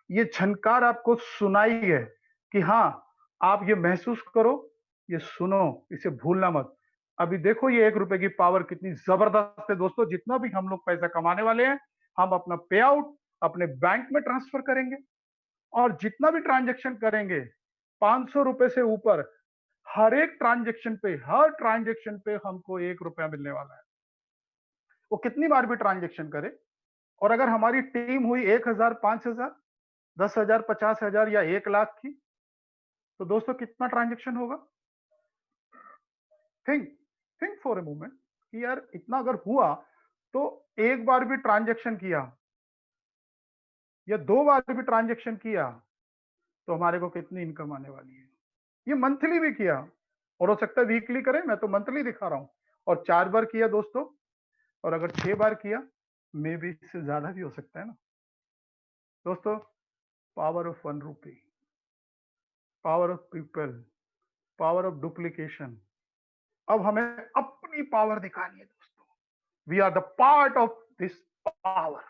ये झनकार आपको सुनाई है कि हाँ, आप ये महसूस करो, ये सुनो, इसे भूलना मत। अभी देखो ये ₹1 की पावर कितनी ज़बरदस्त है दोस्तों, जितना भी हम लोग पैसा कमाने वाले हैं, हम अपना पे आउट अपने बैंक में ट्रांसफ़र करेंगे और जितना भी ट्रांज़ैक्शन करेंगे, ₹500 से ऊपर हर ट्रांज़ैक्शन पे हमको ₹1 मिलने वाला है। वो कितनी बार भी ट्रांज़ैक्शन करे और अगर हमारी टीम हुई 1000, 5000, 10,000, 50,000 या 1,00,000 की, तो दोस्तों कितना ट्रांज़ैक्शन होगा? Think think for a moment कि यार इतना अगर हुआ, तो एक बार भी ट्रांज़ैक्शन किया या 2 बार भी ट्रांज़ैक्शन किया, तो हमारे को कितनी इनकम आने वाली है? ये मंथली भी किया और हो सकता है वीकली करें, मैं तो मंथली दिखा रहा हूँ और 4 बार किया दोस्तों और अगर 6 बार किया, मे बी इससे ज़्यादा भी हो सकता है ना? दोस्तों, power of ₹1, power of people, power of duplication. अब हमें अपनी पावर दिखानी है दोस्तों। We are the part of this power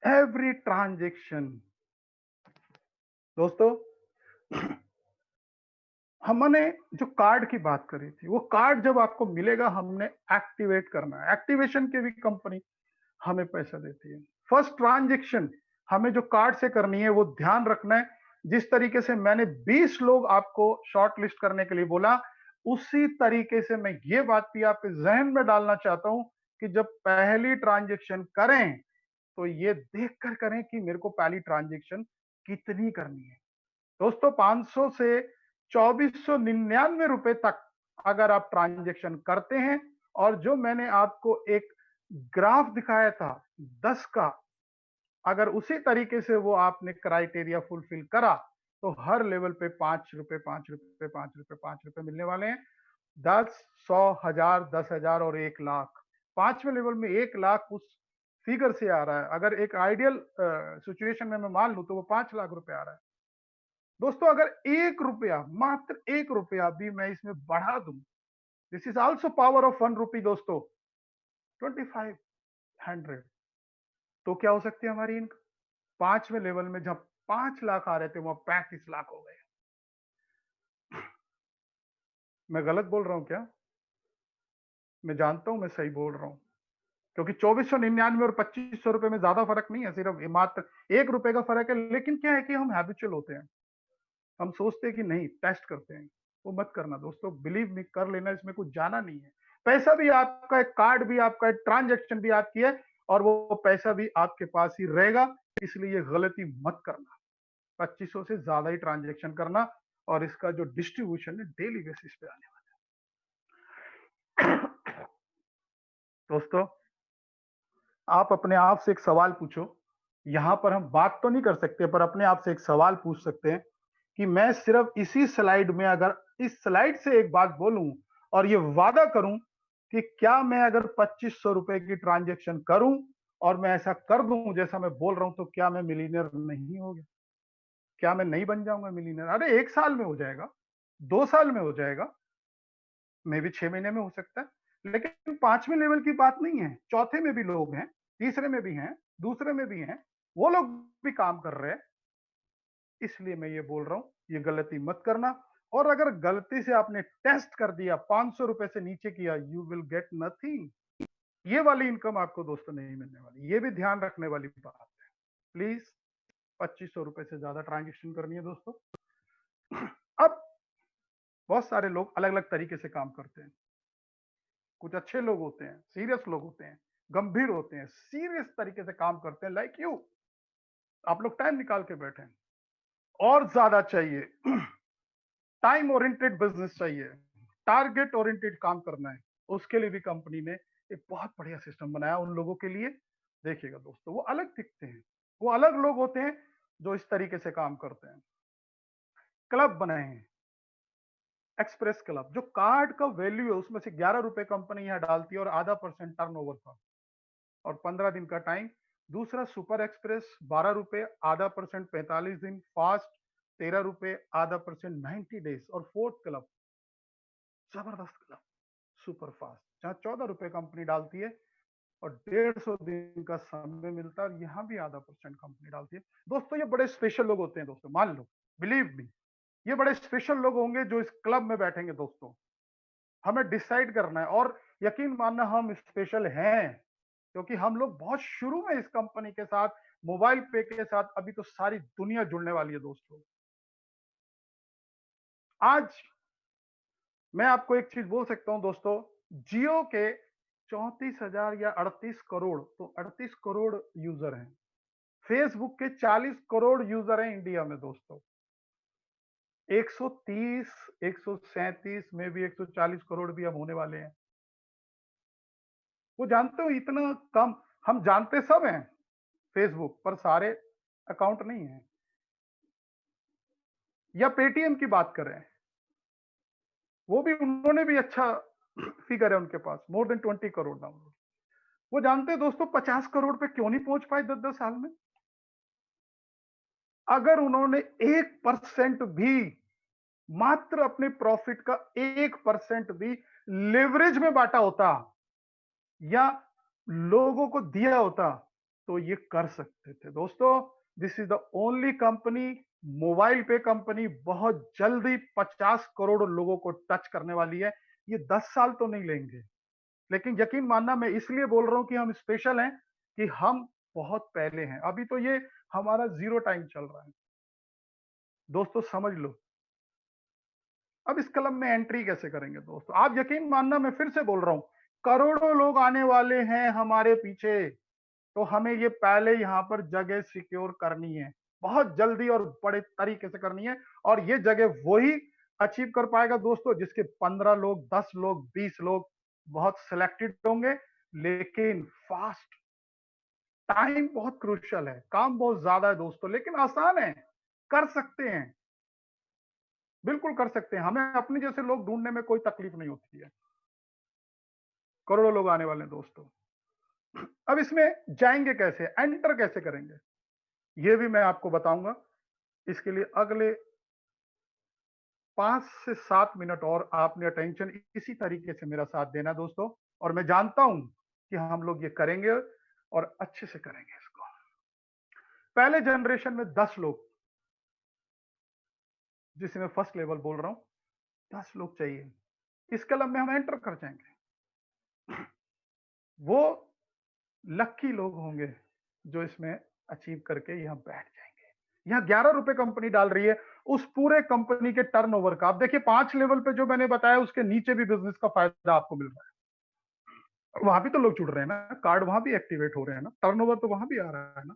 every transaction. दोस्तों, हमने जो कार्ड की बात करी थी, वो कार्ड जब आपको मिलेगा, हमने एक्टिवेट करना है। एक्टिवेशन की भी कंपनी हमें पैसा देती है। फर्स्ट ट्रांजेक्शन हमें जो कार्ड से करनी है, वो ध्यान रखना है। जिस तरीके से मैंने 20 लोग आपको शॉर्ट लिस्ट करने के लिए बोला, उसी तरीके से मैं ये बात भी आपके जहन में डालना चाहता हूं कि जब पहली ट्रांजेक्शन करें, तो ये देख कर करें कि मेरे को पहली ट्रांजेक्शन कितनी करनी है। दोस्तों, 500 से 2499 रुपए तक अगर आप ट्रांजेक्शन करते हैं और जो मैंने आपको एक ग्राफ दिखाया था 10 का, अगर उसी तरीके से वो आपने क्राइटेरिया फुलफिल करा, तो हर लेवल पे ₹5, ₹5, ₹5, ₹5 मिलने वाले हैं। 10, 100, 1000, 10,000 और 1,00,000। पांचवें लेवल में 1,00,000 उस फिगर से आ रहा है। अगर एक आइडियल सिचुएशन में मैं मान लूं, तो वो ₹5,00,000 आ रहा है। दोस्तों, अगर ₹1, मात्र ₹1 भी मैं इसमें बढ़ा दूं, this is also power of ₹1 दोस्तों, 2500। तो क्या हो सकती है हमारी इनकम? पांचवें लेवल में जब 5,00,000 आ रहे थे, वहां 35,00,000 हो गए। मैं गलत बोल रहा हूं क्या? मैं जानता हूं मैं सही बोल रहा हूं, क्योंकि 2499 और ₹2,500 में ज्यादा फर्क नहीं है, सिर्फ मात्र ₹1 का फर्क है। लेकिन क्या है कि हम हैबिचुअल होते हैं, हम सोचते हैं कि नहीं, टेस्ट करते हैं। वो मत करना दोस्तों, बिलीव मी, कर लेना, इसमें कुछ जाना नहीं है। पैसा भी आपका है, कार्ड भी आपका है, ट्रांजैक्शन भी आपकी है और वो पैसा भी आपके पास ही रहेगा। इसलिए ये गलती मत करना, 2500 से ज्यादा ही ट्रांजैक्शन करना और इसका जो डिस्ट्रीब्यूशन है डेली बेसिस पे आने वाला है। दोस्तों, आप अपने आप से एक सवाल पूछो। यहाँ पर हम बात तो नहीं कर सकते, पर अपने आप से एक सवाल पूछ सकते हैं कि मैं सिर्फ इसी स्लाइड में अगर इस स्लाइड से एक बात बोलूं और ये वादा करूं कि क्या मैं अगर ₹2,500 की ट्रांजैक्शन करूं और मैं ऐसा कर दूं जैसा मैं बोल रहा हूं, तो क्या मैं मिलीनियर नहीं हो गया? क्या मैं नहीं बन जाऊंगा मिलीनियर? अरे 1 साल में हो जाएगा, 2 साल में हो जाएगा, मे भी 6 महीने में हो सकता है। लेकिन पांचवें लेवल की बात नहीं है, चौथे में भी लोग हैं, तीसरे में भी हैं, दूसरे में भी हैं, वो लोग भी काम कर रहे हैं। इसलिए मैं ये बोल रहा हूँ, ये गलती मत करना। और अगर गलती से आपने टेस्ट कर दिया, ₹500 से नीचे किया, यू विल गेट नथिंग। ये वाली इनकम आपको दोस्तों नहीं मिलने वाली, ये भी ध्यान रखने वाली बात है। प्लीज, ₹2,500 से ज्यादा ट्रांजेक्शन करनी है दोस्तों। अब बहुत सारे लोग अलग अलग तरीके से काम करते हैं। कुछ अच्छे लोग होते हैं, सीरियस लोग होते हैं, गंभीर होते हैं, सीरियस तरीके से काम करते हैं, लाइक यू। आप लोग टाइम निकाल के बैठे हैं और ज्यादा चाहिए। टाइम ओरिएंटेड बिजनेस चाहिए, टारगेट ओरिएंटेड काम करना है, उसके लिए भी कंपनी ने एक बहुत बढ़िया सिस्टम बनाया उन लोगों के लिए। देखिएगा दोस्तों, वो अलग दिखते हैं, वो अलग लोग होते हैं जो इस तरीके से काम करते हैं। क्लब बनाए हैं, एक्सप्रेस क्लब, जो कार्ड का वैल्यू है उसमें से ₹11 कंपनी यहाँ डालती है और ½ % टर्नओवर का, और 15 दिन का टाइम। दूसरा सुपर एक्सप्रेस ₹12, ½ % 45 दिन, फास्ट ₹13, ½ % 90 डेज। और फोर्थ क्लब, जबरदस्त क्लब, सुपर फास्ट, जहां ₹14 कंपनी डालती है और 150 दिन का समय मिलता है और यहाँ भी आधा % कंपनी डालती है। दोस्तों ये बड़े स्पेशल लोग होते हैं दोस्तों, मान लो, बिलीव मी, ये बड़े स्पेशल लोग होंगे जो इस क्लब में बैठेंगे दोस्तों। हमें डिसाइड करना है और यकीन मानना हम स्पेशल हैं, क्योंकि हम लोग बहुत शुरू में इस कंपनी के साथ, मोबाइल पे के साथ, अभी तो सारी दुनिया जुड़ने वाली है दोस्तों। आज मैं आपको एक चीज बोल सकता हूं दोस्तों, जियो के 34,000 या 38 करोड़, तो 38 करोड़ यूजर हैं। फेसबुक के 40 करोड़ यूजर हैं इंडिया में दोस्तों। 130, 137 में भी 140 करोड़ भी अब होने वाले हैं। वो जानते हो इतना कम, हम जानते सब हैं फेसबुक पर, सारे अकाउंट नहीं है। या पेटीएम की बात करें, वो भी, उन्होंने भी अच्छा फिगर है उनके पास, मोर देन 20 करोड़ डाउनलोड। वो जानते हैं दोस्तों 50 करोड़ पे क्यों नहीं पहुंच पाए 10-10 साल में? अगर उन्होंने 1% भी, मात्र अपने प्रॉफिट का 1% भी लेवरेज में बांटा होता या लोगों को दिया होता, तो ये कर सकते थे दोस्तों। This is the only company, mobile पे कंपनी, बहुत जल्दी 50 करोड़ लोगों को टच करने वाली है। ये 10 साल तो नहीं लेंगे, लेकिन यकीन मानना, मैं इसलिए बोल रहा हूं कि हम स्पेशल हैं कि हम बहुत पहले हैं। अभी तो ये हमारा 0 टाइम चल रहा है दोस्तों, समझ लो। अब इस क्लब में एंट्री कैसे करेंगे दोस्तों? आप यकीन मानना, मैं फिर से बोल रहा हूं, करोड़ों लोग आने वाले हैं हमारे पीछे, तो हमें ये पहले यहाँ पर जगह सिक्योर करनी है, बहुत जल्दी और बड़े तरीके से करनी है। और ये जगह वही अचीव कर पाएगा दोस्तों जिसके 15 लोग, 10 लोग, 20 लोग बहुत सिलेक्टेड होंगे, लेकिन फास्ट। टाइम बहुत क्रूशियल है, काम बहुत ज्यादा है दोस्तों, लेकिन आसान है, कर सकते हैं, बिल्कुल कर सकते हैं। हमें अपने जैसे लोग ढूंढने में कोई तकलीफ नहीं होती है। करोड़ों लोग आने वाले हैं दोस्तों। अब इसमें जाएंगे कैसे, एंटर कैसे करेंगे, ये भी मैं आपको बताऊंगा। इसके लिए अगले 5 से 7 मिनट और आपने अटेंशन इसी तरीके से मेरा साथ देना दोस्तों, और मैं जानता हूं कि हम लोग ये करेंगे और अच्छे से करेंगे इसको। पहले जनरेशन में 10 लोग, जिसे मैं फर्स्ट लेवल बोल रहा हूं, 10 लोग चाहिए। इस क्लब में हम एंटर कर जाएंगे। वो लक्की लोग होंगे जो इसमें अचीव करके यहाँ बैठ जाएंगे। यहाँ 11 रुपए कंपनी डाल रही है उस पूरे कंपनी के टर्नओवर का। आप देखिए 5 लेवल पे जो मैंने बताया, उसके नीचे भी बिजनेस का फायदा आपको मिल रहा है। वहां भी तो लोग जुड़ रहे हैं ना, कार्ड वहां भी एक्टिवेट हो रहे हैं ना, टर्नओवर तो वहां भी आ रहा है ना,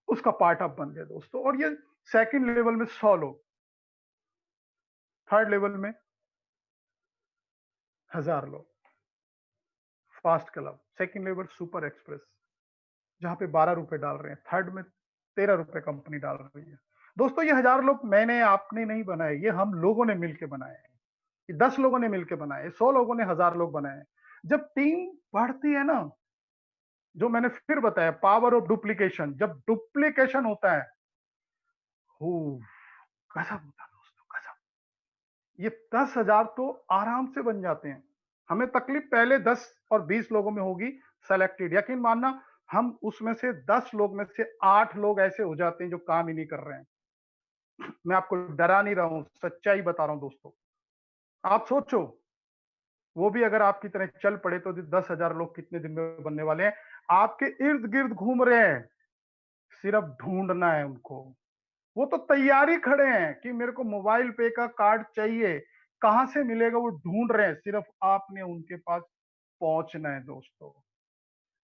उसका पार्ट आप बन गए दोस्तों। और ये सेकंड लेवल में 100 लोग, थर्ड लेवल में 1000 लोग। Fast club, second level super express, जहां पे 12 रुपए डाल रहे हैं, थर्ड में 13 रुपए कंपनी डाल रही है दोस्तों। ये 1000 लोग मैंने आपने नहीं बनाए, ये हम लोगों ने मिलकर बनाए हैं। ये 10 लोगों ने मिलकर बनाए, 100 लोगों ने, 1000 लोग बनाए। जब टीम बढ़ती है ना, जो मैंने फिर बताया, पावर ऑफ डुप्लीकेशन, जब डुप्लीकेशन होता है, हो, गजब होता है दोस्तों, गजब। ये 10,000 तो आराम से बन जाते हैं। हमें तकलीफ पहले 10 और 20 लोगों में होगी सेलेक्टेड। यकीन मानना, हम उसमें से 10 लोग में से 8 लोग ऐसे हो जाते हैं जो काम ही नहीं कर रहे हैं। मैं आपको डरा नहीं रहा हूं, सच्चाई बता रहा हूं दोस्तों। आप सोचो, वो भी अगर आपकी तरह चल पड़े तो 10,000 लोग कितने दिन में बनने वाले हैं? आपके इर्द गिर्द घूम रहे हैं, सिर्फ ढूंढना है उनको। वो तो तैयारी खड़े हैं कि मेरे को मोबाइल पे का कार्ड चाहिए, कहां से मिलेगा वो ढूंढ रहे हैं, सिर्फ आपने उनके पास पहुंचना है दोस्तों।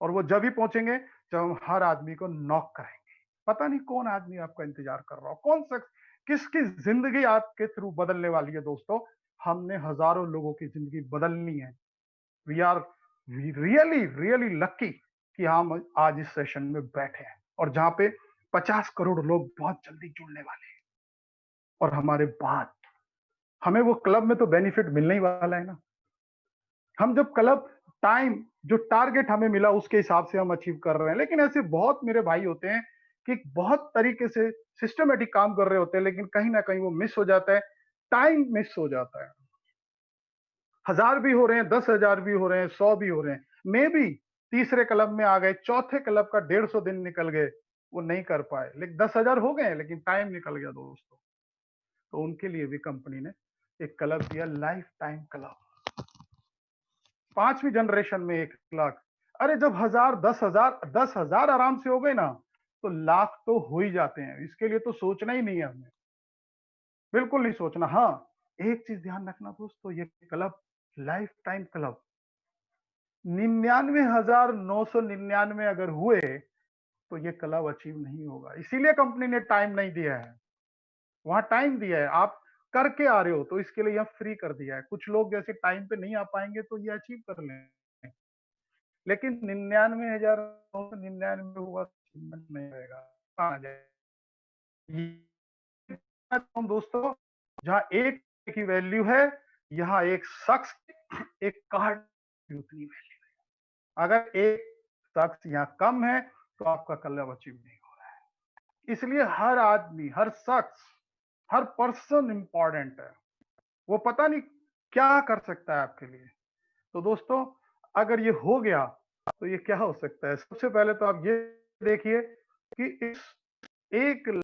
और वो जब ही पहुंचेंगे जब हम हर आदमी को नॉक करेंगे। पता नहीं कौन आदमी आपका इंतजार कर रहा हो, कौन शख्स, किसकी जिंदगी आपके थ्रू बदलने वाली है दोस्तों। हमने हजारों लोगों की जिंदगी बदलनी है। We are really really lucky कि हम आज इस सेशन में बैठे हैं, और जहां पे 50 करोड़ लोग बहुत जल्दी जुड़ने वाले हैं। और हमारे बाद हमें वो क्लब में तो बेनिफिट मिलने ही वाला है ना। हम जब क्लब टाइम, जो टारगेट हमें मिला उसके हिसाब से हम अचीव कर रहे हैं। लेकिन ऐसे बहुत मेरे भाई होते हैं कि बहुत तरीके से सिस्टमेटिक काम कर रहे होते हैं, लेकिन कहीं ना कहीं वो मिस हो जाता है, टाइम मिस हो जाता है। 1000 भी हो रहे हैं, 10,000 भी हो रहे हैं, 100 भी हो रहे हैं, मे बी तीसरे क्लब में आ गए, चौथे क्लब का 150 दिन निकल गए, वो नहीं कर पाए, लेकिन 10,000 हो गए, लेकिन टाइम निकल गया दोस्तों। तो उनके लिए भी कंपनी ने एक क्लब दिया, लाइफ टाइम क्लब। 5वीं जनरेशन में 1 लाख। अरे जब 10,000 आराम से हो गए ना, तो लाख तो हो ही जाते हैं। इसके लिए तो सोचना ही नहीं है हमें, बिल्कुल नहीं सोचना। हाँ, एक चीज ध्यान रखना दोस्तों, ये क्लब लाइफ टाइम क्लब 99,999 अगर हुए तो ये क्लब अचीव नहीं होगा। इसीलिए कंपनी ने टाइम नहीं दिया है, वहां टाइम दिया है। आप करके आ रहे हो तो इसके लिए यह फ्री कर दिया है। कुछ लोग जैसे टाइम पे नहीं आ पाएंगे तो ये अचीव कर लें, लेकिन 99,999 हुआ achievement नहीं रहेगा। आ जाए हम दोस्तों, जहाँ एक की वैल्यू है, यहाँ एक शख्स एक कार्ड की उतनी वैल्यू। अगर एक शख्स यहाँ कम है तो आपका क्लब अचीव नहीं हो रहा है। इसलिए हर आदमी, हर शख्स, हर पर्सन इंपॉर्टेंट है। वो पता नहीं क्या कर सकता है आपके लिए। तो दोस्तों, अगर ये हो गया तो ये क्या हो सकता है? सबसे पहले तो आप ये देखिए कि इस 1